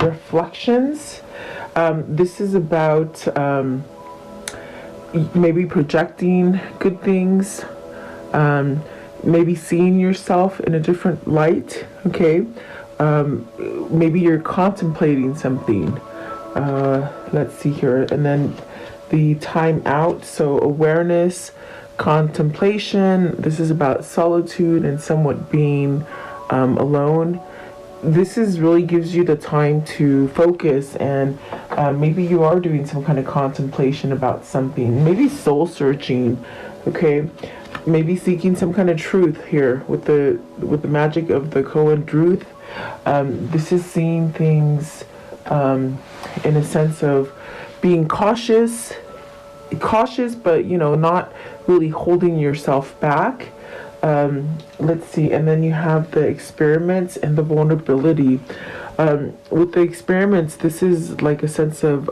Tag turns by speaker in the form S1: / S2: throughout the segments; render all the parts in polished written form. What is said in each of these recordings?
S1: reflections. This is about maybe projecting good things, maybe seeing yourself in a different light, okay? Maybe you're contemplating something. Let's see here. And then the time out, so awareness, contemplation. This is about solitude and somewhat being alone. This is really gives you the time to focus, and maybe you are doing some kind of contemplation about something, maybe soul searching, okay? Maybe seeking some kind of truth here with the magic of the Cohen truth. This is seeing things in a sense of being cautious, but not really holding yourself back. Let's see, and then you have the experiments and the vulnerability. With the experiments, this is like a sense of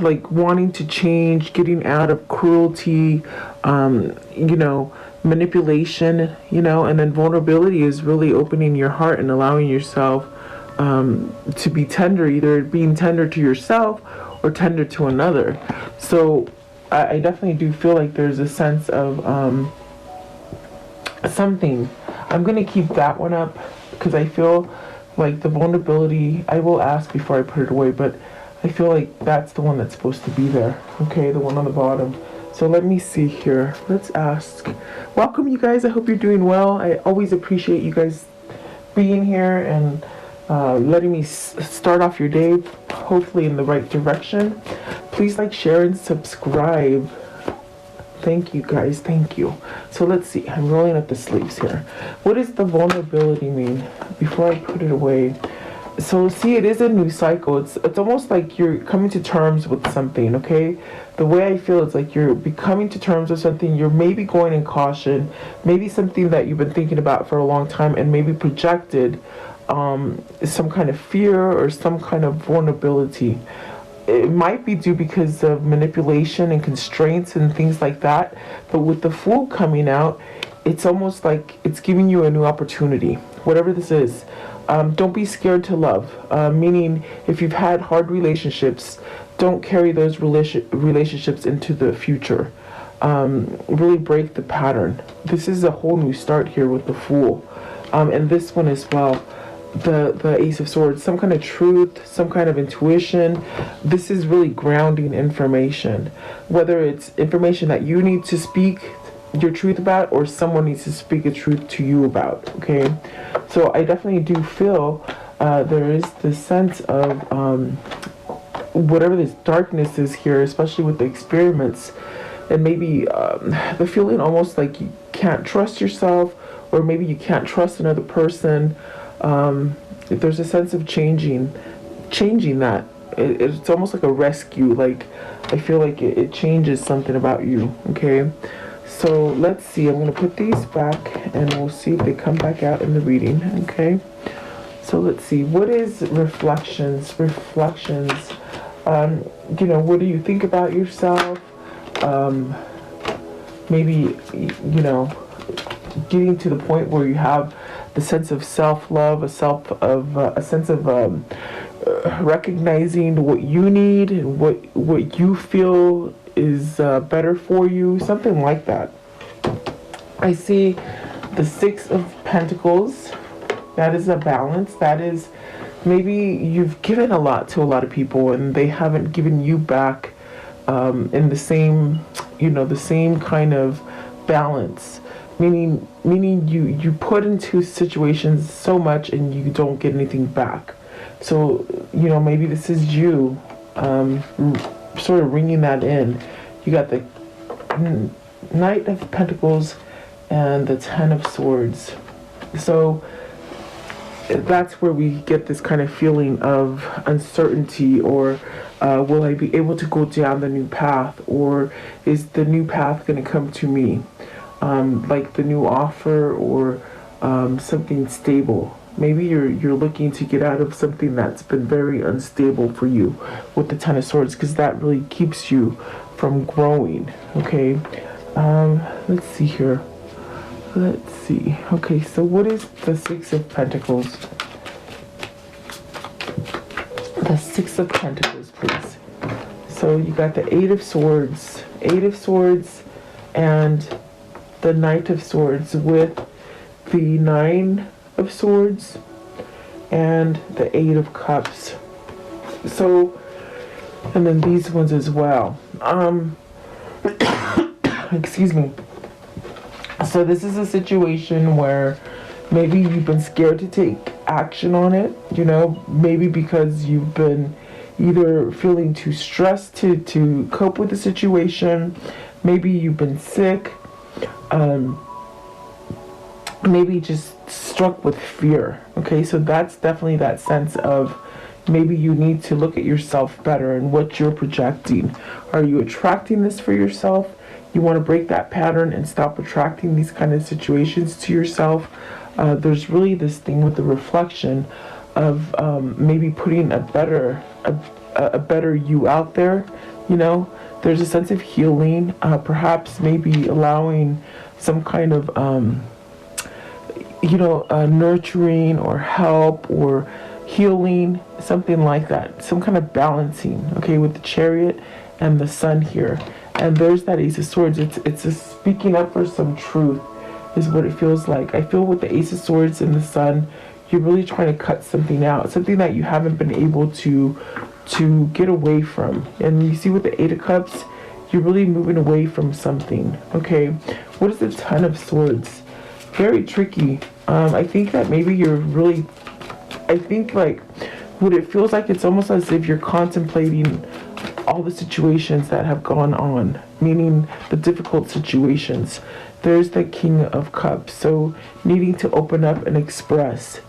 S1: like wanting to change, getting out of cruelty, manipulation, and then vulnerability is really opening your heart and allowing yourself to be tender, either being tender to yourself or tender to another. So I definitely do feel like there's a sense of something. I'm going to keep that one up because I feel like the vulnerability, I will ask before I put it away, but I feel like that's the one that's supposed to be there. Okay, the one on the bottom. So let me see here. Let's ask. Welcome, you guys. I hope you're doing well. I always appreciate you guys being here and letting me start off your day, hopefully in the right direction. Please like, share, and subscribe. Thank you, guys. Thank you. So let's see. I'm rolling up the sleeves here. What does the vulnerability mean? Before I put it away. So see, it is a new cycle. It's almost like you're coming to terms with something, okay? The way I feel is like you're becoming to terms with something. You're maybe going in caution, maybe something that you've been thinking about for a long time and maybe projected some kind of fear or some kind of vulnerability. It might be due because of manipulation and constraints and things like that. But with the Fool coming out, it's almost like it's giving you a new opportunity, whatever this is. Don't be scared to love, meaning if you've had hard relationships, don't carry those relationships into the future. Really break the pattern. This is a whole new start here with the Fool. And this one as well. The Ace of Swords, some kind of truth, some kind of intuition. This is really grounding information, whether it's information that you need to speak your truth about or someone needs to speak a truth to you about, okay? So I definitely do feel there is this sense of whatever this darkness is here, especially with the experiments, and maybe the feeling almost like you can't trust yourself, or maybe you can't trust another person. If there's a sense of changing that, it's almost like a rescue. Like I feel like it changes something about you. Okay, so let's see. I'm gonna put these back, and we'll see if they come back out in the reading. Okay, so let's see. What is reflections? Reflections. What do you think about yourself? Maybe getting to the point where you have the sense of self-love, a sense of recognizing what you need and what you feel is better for you, something like that. I see the Six of Pentacles. That is a balance. That is maybe you've given a lot to a lot of people and they haven't given you back in the same, the same kind of balance. Meaning you put into situations so much and you don't get anything back. So, maybe this is you sort of ringing that in. You got the Knight of Pentacles and the Ten of Swords. So that's where we get this kind of feeling of uncertainty, or will I be able to go down the new path, or is the new path going to come to me? Like the new offer or something stable. Maybe you're looking to get out of something that's been very unstable for you with the Ten of Swords, because that really keeps you from growing. Okay, let's see here. Let's see. Okay, so what is the Six of Pentacles? The Six of Pentacles, please. So you got the Eight of Swords, and the Knight of Swords with the Nine of Swords and the Eight of Cups. So, and then these ones as well. Excuse me. So this is a situation where maybe you've been scared to take action on it, you know, maybe because you've been either feeling too stressed to cope with the situation, maybe you've been sick, maybe just struck with fear. Okay, so that's definitely that sense of maybe you need to look at yourself better and what you're projecting. Are you attracting this for yourself? You want to break that pattern and stop attracting these kind of situations to yourself. There's really this thing with the reflection of maybe putting a better you out there. You know, there's a sense of healing, perhaps maybe allowing some kind of nurturing or help or healing, something like that, some kind of balancing. Okay, with the Chariot and the Sun here, and there's that Ace of Swords. It's a speaking up for some truth is what it feels like. I feel with the Ace of Swords and the Sun, you're really trying to cut something out, something that you haven't been able to get away from. And you see with the Eight of Cups, you're really moving away from something. Okay, what is the Ten of Swords? Very tricky. I think that maybe you're really, I think like what it feels like, it's almost as if you're contemplating all the situations that have gone on, meaning the difficult situations. There's the King of Cups, so needing to open up and express,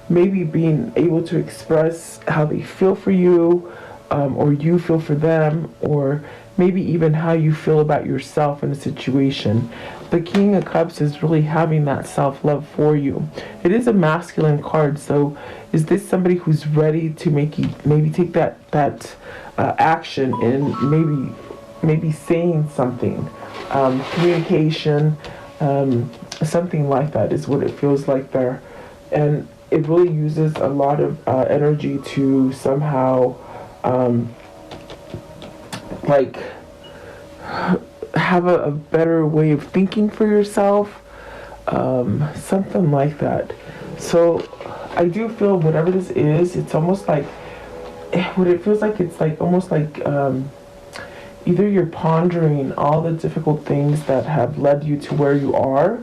S1: maybe being able to express how they feel for you, or you feel for them, or maybe even how you feel about yourself in a situation. The King of Cups is really having that self-love for you. It is a masculine card, so is this somebody who's ready to maybe take that action and maybe saying something, communication, something like that is what it feels like there. And it really uses a lot of energy to somehow have a better way of thinking for yourself, something like that. So I do feel whatever this is, it's almost like what it feels like. It's like almost like either you're pondering all the difficult things that have led you to where you are,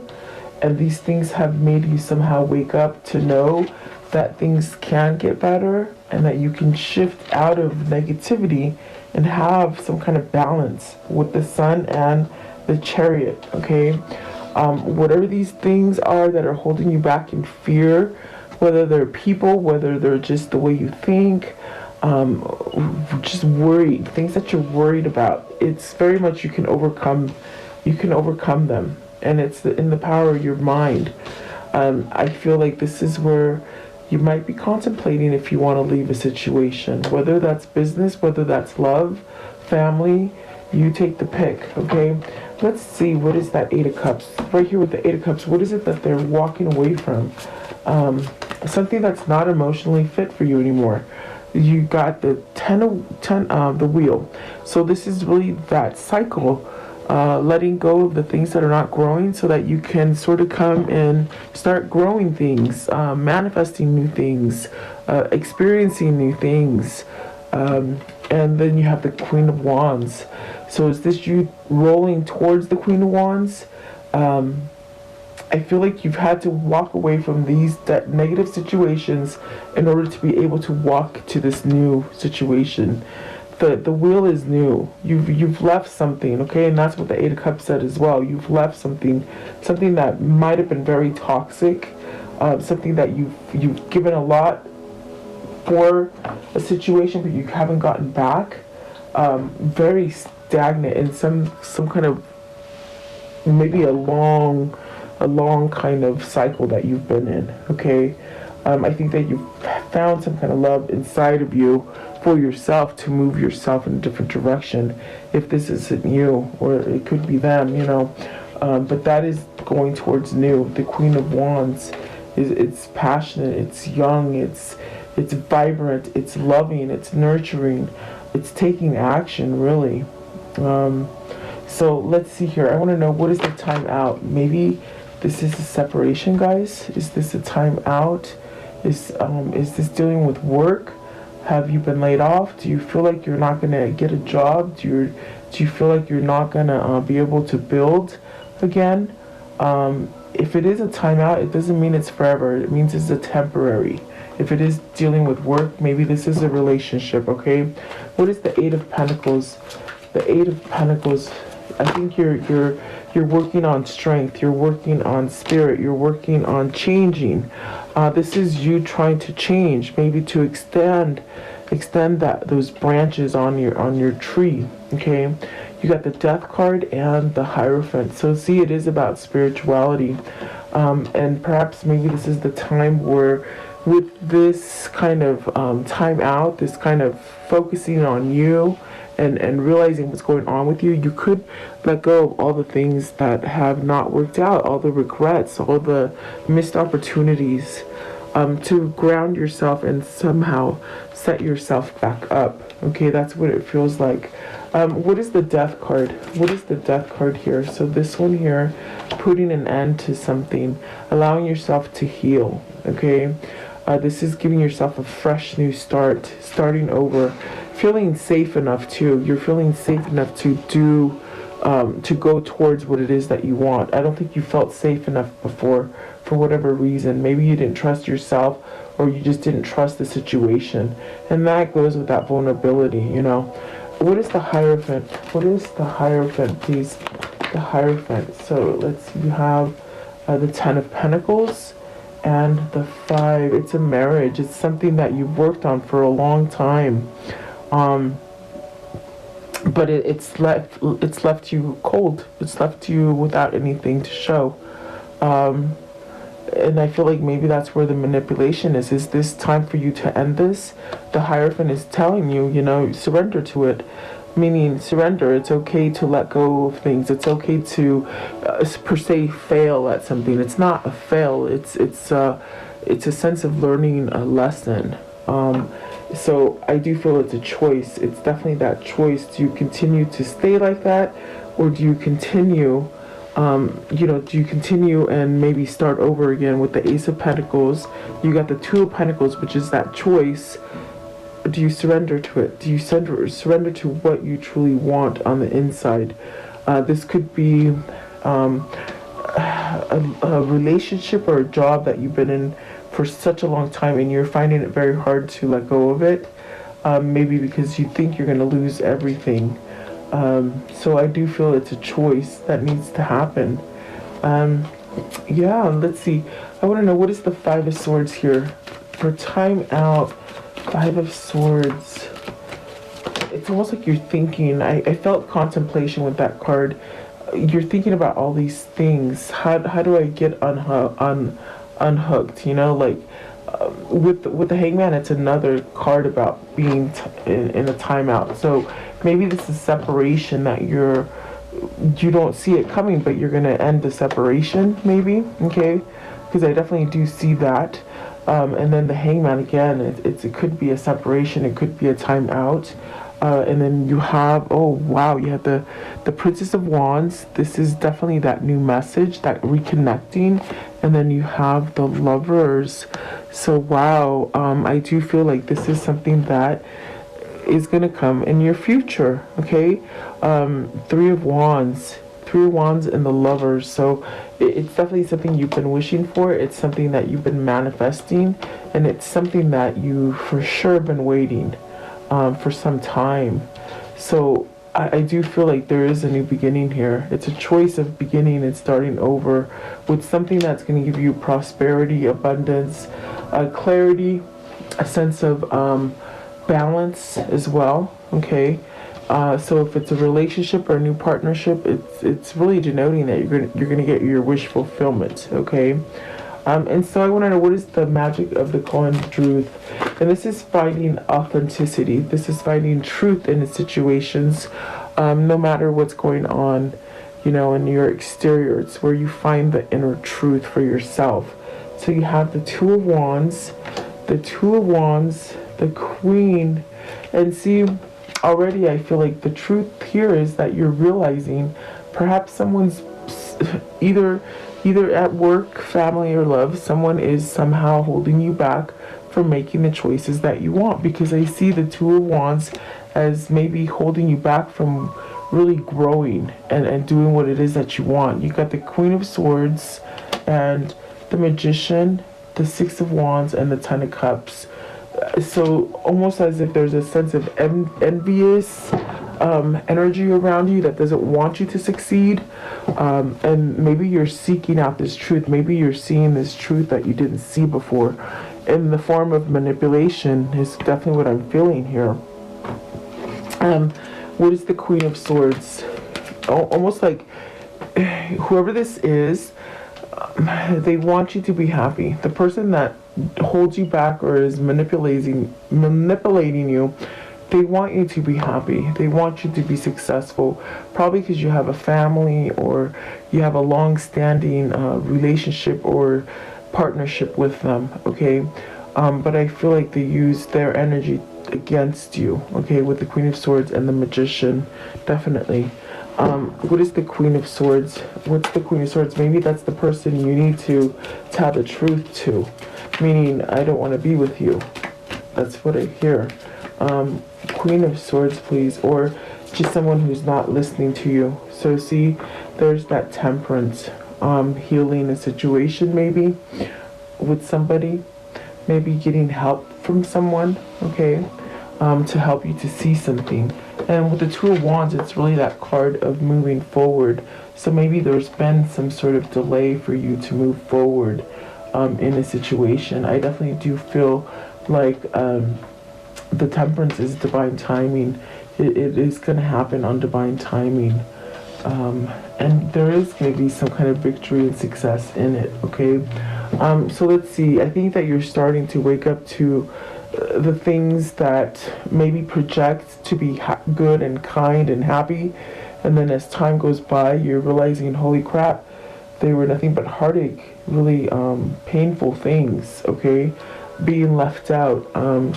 S1: and these things have made you somehow wake up to know that things can get better and that you can shift out of negativity and have some kind of balance with the Sun and the Chariot. Okay, whatever these things are that are holding you back in fear, whether they're people, whether they're just the way you think, just worried, things that you're worried about, it's very much you can overcome them, and it's in the power of your mind. I feel like this is where you might be contemplating if you want to leave a situation, whether that's business, whether that's love, family, you take the pick. Okay, let's see, what is that Eight of Cups right here with the Eight of Cups? What is it that they're walking away from? Something that's not emotionally fit for you anymore. You got the the Wheel. So this is really that cycle, letting go of the things that are not growing so that you can sort of come and start growing things, manifesting new things, experiencing new things. And then you have the Queen of Wands. So is this you rolling towards the Queen of Wands? I feel like you've had to walk away from these negative situations in order to be able to walk to this new situation. The wheel is new. You've left something, okay, and that's what the Eight of Cups said as well. You've left something that might have been very toxic, something that you've given a lot for a situation, but you haven't gotten back. Very stagnant in some kind of maybe a long kind of cycle that you've been in. Okay, I think that you've found some kind of love inside of you for yourself to move yourself in a different direction. If this isn't you, or it could be them, you know, but that is going towards new. The Queen of Wands it's passionate, it's young, it's It's vibrant, it's loving, it's nurturing, it's taking action, really. So let's see here. I want to know, what is the time out? Maybe this is a separation, guys. Is this a time out? Is this dealing with work? Have you been laid off? Do you feel like you're not gonna get a job? Do you feel like you're not gonna be able to build again? If it is a timeout, it doesn't mean it's forever. It means it's a temporary. If it is dealing with work, maybe this is a relationship. Okay, what is the Eight of Pentacles? The Eight of Pentacles. I think you're working on strength. You're working on spirit. You're working on changing. This is you trying to change, maybe to extend those branches on your tree. Okay, you got the Death card and the Hierophant. So see, it is about spirituality, and perhaps maybe this is the time where, with this kind of time out, this kind of focusing on you and realizing what's going on with you, you could let go of all the things that have not worked out, all the regrets, all the missed opportunities, to ground yourself and somehow set yourself back up. Okay, that's what it feels like. What is the Death card? What is the Death card here? So this one here, putting an end to something, allowing yourself to heal. Okay, this is giving yourself a fresh new start, starting over, feeling safe enough too. You're feeling safe enough to do, to go towards what it is that you want. I don't think you felt safe enough before, for whatever reason. Maybe you didn't trust yourself, or you just didn't trust the situation. And that goes with that vulnerability, you know. What is the Hierophant? What is the Hierophant, please? The Hierophant. So let's see, you have the Ten of Pentacles and the Five. It's a marriage. It's something that you've worked on for a long time. But it's left you cold. It's left you without anything to show. And I feel like maybe that's where the manipulation is. Is this time for you to end this? The Hierophant is telling you, you know, surrender to it. Meaning surrender. It's okay to let go of things. It's okay to, per se, fail at something. It's not a fail. It's a sense of learning a lesson. So I do feel it's a choice. It's definitely that choice. Do you continue to stay like that, or do you continue? Do you continue and maybe start over again with the Ace of Pentacles? You got the Two of Pentacles, which is that choice. Do you surrender to it? Do you surrender to what you truly want on the inside? This could be a relationship or a job that you've been in for such a long time, and you're finding it very hard to let go of it. Maybe because you think you're going to lose everything. So I do feel it's a choice that needs to happen. Yeah, let's see. I want to know, what is the Five of Swords here? For time out, Five of Swords. It's almost like you're thinking. I felt contemplation with that card. You're thinking about all these things. How do I get unhooked? You know, like with the Hangman, it's another card about being in a timeout. So maybe this is separation that you don't see it coming, but you're gonna end the separation, maybe. Okay, because I definitely do see that. And then the Hangman again, it could be a separation, it could be a timeout. And then you have, oh wow, you have the Princess of Wands. This is definitely that new message, that reconnecting. And then you have the Lovers. So wow, I do feel like this is something that is going to come in your future. Okay, Three of Wands and the Lovers. So it's definitely something you've been wishing for. It's something that you've been manifesting, and it's something that you for sure been waiting for some time. So I do feel like there is a new beginning here. It's a choice of beginning and starting over with something that's going to give you prosperity, abundance, clarity, a sense of balance as well. Okay, so if it's a relationship or a new partnership, it's really denoting that you're gonna get your wish fulfillment. Okay, and so I want to know, what is the magic of the coin truth? And this is finding authenticity. This is finding truth in situations, no matter what's going on, you know, in your exterior. It's where you find the inner truth for yourself. So you have the Two of Wands, the Two of Wands, the Queen, and see, already I feel like the truth here is that you're realizing perhaps someone's either at work, family, or love, someone is somehow holding you back from making the choices that you want, because I see the Two of Wands as maybe holding you back from really growing and doing what it is that you want. You got the Queen of Swords and the Magician, the Six of Wands, and the Ten of Cups. So almost as if there's a sense of envious energy around you that doesn't want you to succeed, and maybe you're seeking out this truth. Maybe you're seeing this truth that you didn't see before in the form of manipulation is definitely what I'm feeling here. What is the Queen of Swords? Almost like whoever this is, they want you to be happy. The person that holds you back or is manipulating you, they want you to be happy. They want you to be successful, probably because you have a family or you have a long-standing relationship or partnership with them, okay? But I feel like they use their energy against you, okay, with the Queen of Swords and the Magician, definitely. What is the Queen of Swords? What's the Queen of Swords? Maybe that's the person you need to tell the truth to, meaning, I don't want to be with you. That's what I hear. Queen of Swords, please, or just someone who's not listening to you. So see, there's that Temperance, healing a situation maybe with somebody, maybe getting help from someone, okay, to help you to see something. And with the Two of Wands, it's really that card of moving forward. So maybe there's been some sort of delay for you to move forward in a situation. I definitely do feel like the Temperance is divine timing. It is going to happen on divine timing. And there is going to be some kind of victory and success in it, okay? So let's see. I think that you're starting to wake up to the things that maybe project to be good and kind and happy. And then as time goes by, you're realizing, holy crap, they were nothing but heartache, really painful things, okay? Being left out.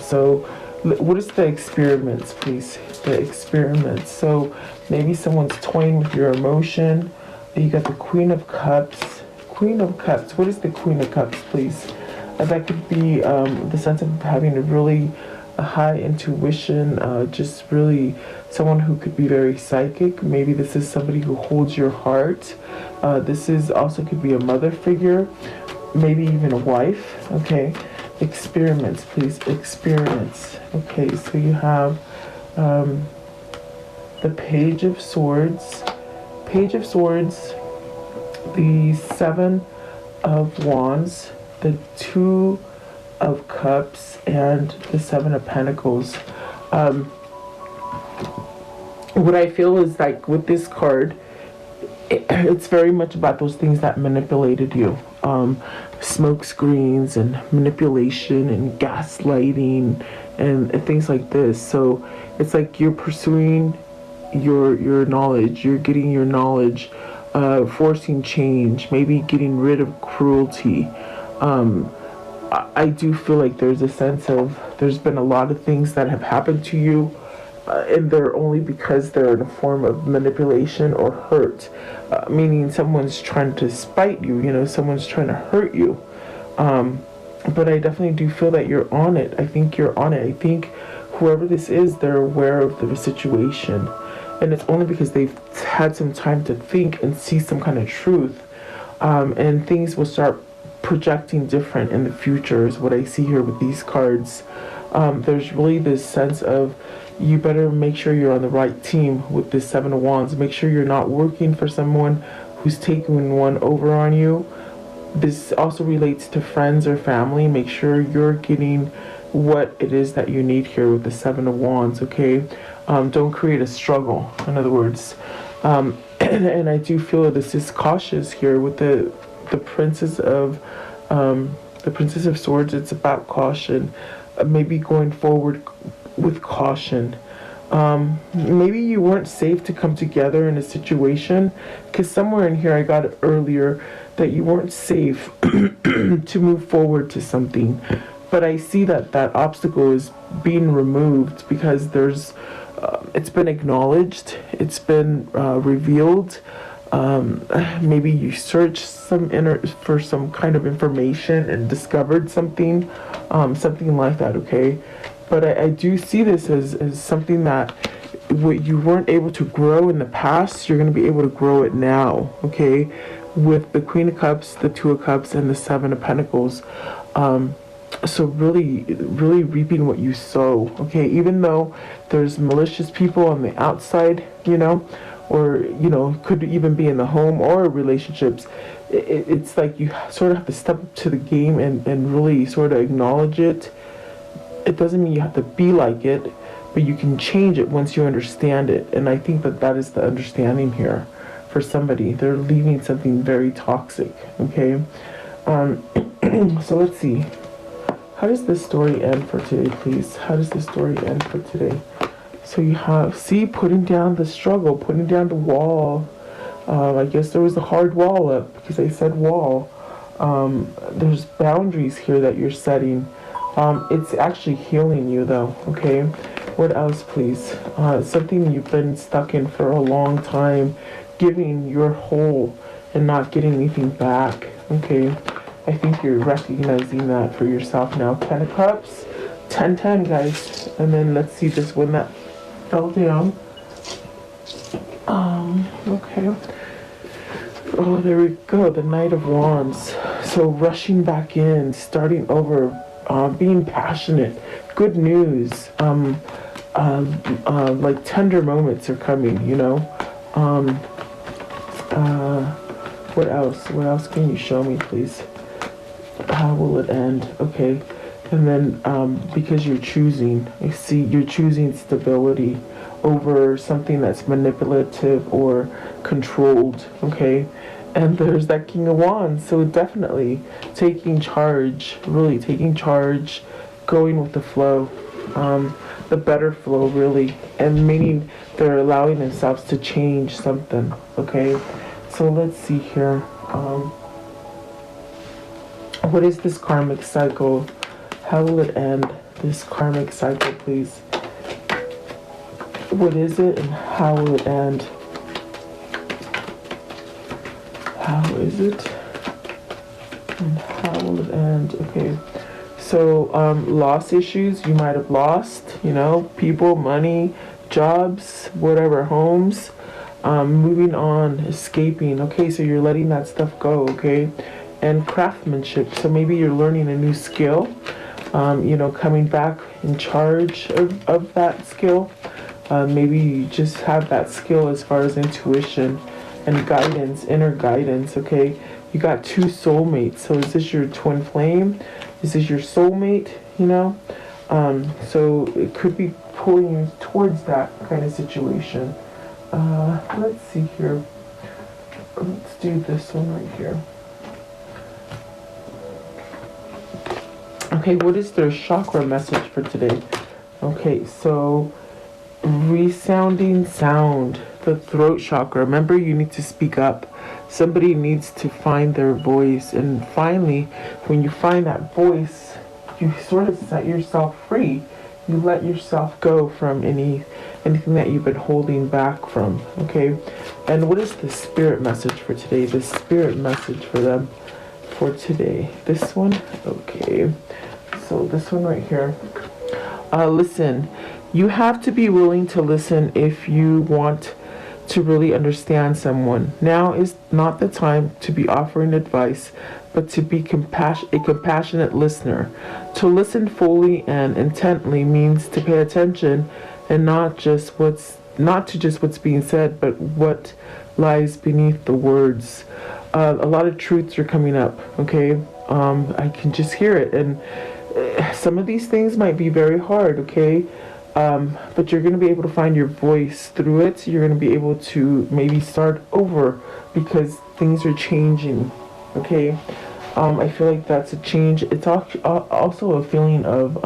S1: So what is the experiments, please? The experiments. So maybe someone's toying with your emotion. You got the Queen of Cups. Queen of Cups. What is the Queen of Cups, please? That could be the sense of having a really high intuition, just really someone who could be very psychic. Maybe this is somebody who holds your heart. This is also could be a mother figure, maybe even a wife, okay? Experiments, please, experiments. Okay, so you have the Page of Swords, the Seven of Wands, the Two of Cups, and the Seven of Pentacles. What I feel is like with this card, it's very much about those things that manipulated you. Smoke screens and manipulation and gaslighting and things like this. So it's like you're pursuing your knowledge, you're getting your knowledge, forcing change, maybe getting rid of cruelty. I do feel like there's a sense of there's been a lot of things that have happened to you, and they're only because they're in a form of manipulation or hurt, meaning someone's trying to spite you, someone's trying to hurt you. But I definitely do feel that you're on it. I think you're on it. I think whoever this is, they're aware of the situation. And it's only because they've had some time to think and see some kind of truth. And things will start projecting different in the future is what I see here with these cards. There's really this sense of you better make sure you're on the right team with this Seven of Wands. Make sure you're not working for someone who's taking one over on you. This also relates to friends or family. Make sure you're getting what it is that you need here with the Seven of Wands, okay? Don't create a struggle, in other words. And I do feel this is cautious here with the Princess of Swords. It's about caution, maybe going forward with caution. Maybe you weren't safe to come together in a situation, because somewhere in here I got it earlier that you weren't safe to move forward to something. but I see that that obstacle is being removed because it's been acknowledged, it's been revealed. Maybe you searched for some kind of information and discovered something, something like that. Okay, but I do see this as something that what you weren't able to grow in the past, you're going to be able to grow it now. Okay, with the Queen of Cups, the Two of Cups, and the Seven of Pentacles. So really, really reaping what you sow. Okay, even though there's malicious people on the outside, or could even be in the home or relationships, it's like you sort of have to step up to the game and really sort of acknowledge it. It doesn't mean you have to be like it, but you can change it once you understand it. And I think that is the understanding here for somebody. They're leaving something very toxic. Okay, so let's see. How does this story end for today, please? How does this story end for today? So you have, putting down the struggle, putting down the wall. I guess there was a hard wall up because I said wall. There's boundaries here that you're setting. It's actually healing you though, okay? What else, please? Something you've been stuck in for a long time, giving your whole and not getting anything back, okay? I think you're recognizing that for yourself now. 10 of Cups, 10-10, guys. And then let's see this one that fell down. Okay. Oh, there we go. The Knight of Wands. So rushing back in, starting over, being passionate. Good news. Like tender moments are coming, What else? What else can you show me, please? How will it end? Okay. And then because you're choosing, I see you're choosing stability over something that's manipulative or controlled, okay? And there's that King of Wands, so definitely taking charge, really taking charge, going with the flow, the better flow, really, and meaning they're allowing themselves to change something, okay? So let's see here. What is this karmic cycle? How will it end? This karmic cycle, please. What is it and how will it end? How is it and how will it end? Okay. So, loss issues, you might have lost, people, money, jobs, whatever, homes. Moving on, escaping. Okay, so you're letting that stuff go, okay? And craftsmanship. So maybe you're learning a new skill, coming back in charge of that skill. Maybe you just have that skill as far as intuition and guidance, inner guidance, okay? You got two soulmates. So is this your twin flame? Is this your soulmate, So it could be pulling you towards that kind of situation. Let's see here. Let's do this one right here. Okay, what is their chakra message for today? Okay, so resounding sound, the throat chakra. Remember, you need to speak up. Somebody needs to find their voice, and finally, when you find that voice, you sort of set yourself free. You let yourself go from anything that you've been holding back from, okay? And what is the spirit message for today? The spirit message for them for today. This one? Okay. So this one right here. Listen. You have to be willing to listen if you want to really understand someone. Now is not the time to be offering advice, but to be a compassionate listener. To listen fully and intently means to pay attention and not to just what's being said, but what lies beneath the words. A lot of truths are coming up, okay? I can just hear it, and some of these things might be very hard, okay? But you're going to be able to find your voice through it. You're going to be able to maybe start over because things are changing, okay? I feel like that's a change. It's also a feeling of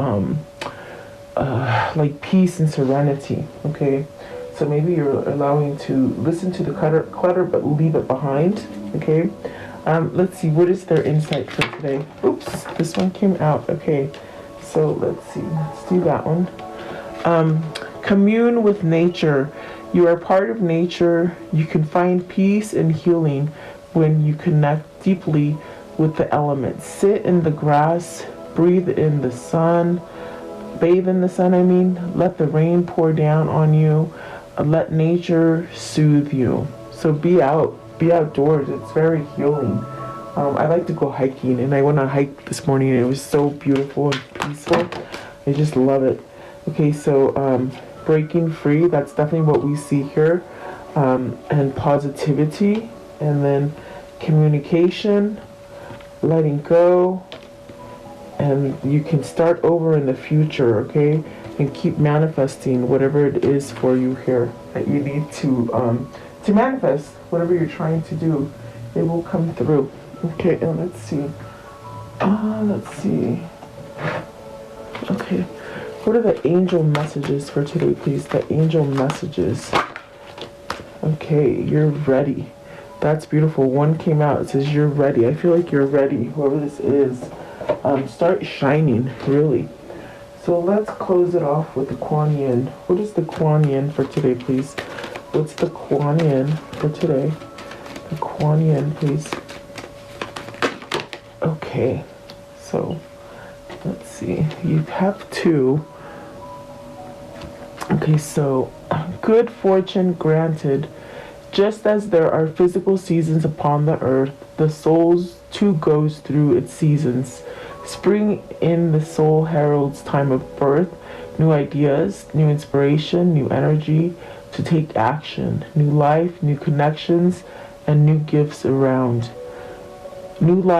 S1: like peace and serenity, okay? So maybe you're allowing to listen to the clutter but leave it behind, okay? Let's see, what is their insight for today? Oops, this one came out, okay. so let's see. Let's do that one. Commune with nature. You are part of nature. You can find peace and healing when you connect deeply with the elements. Sit in the grass, breathe in the sun, bathe in the sun, I mean. Let the rain pour down on you. Let nature soothe you. So be outdoors. It's very healing. I like to go hiking, and I went on a hike this morning, and it was so beautiful and peaceful. I just love it. Okay, so breaking free, that's definitely what we see here. And positivity, and then communication, letting go, and you can start over in the future, okay? And keep manifesting whatever it is for you here that you need to manifest whatever you're trying to do. It will come through. Okay, and let's see. Let's see. Okay, what are the angel messages for today, please? The angel messages. Okay, you're ready. That's beautiful. One came out. It says you're ready. I feel like you're ready, whoever this is. Start shining, really. So let's close it off with the Kuan Yin. What is the Kuan Yin for today, please? What's the Kuan Yin for today? The Kuan Yin, please. Okay, so let's see. You have two. Okay, so good fortune granted. Just as there are physical seasons upon the earth, the soul too goes through its seasons. Spring in the soul heralds time of birth, new ideas, new inspiration, new energy to take action, new life, new connections, and new gifts around. New life.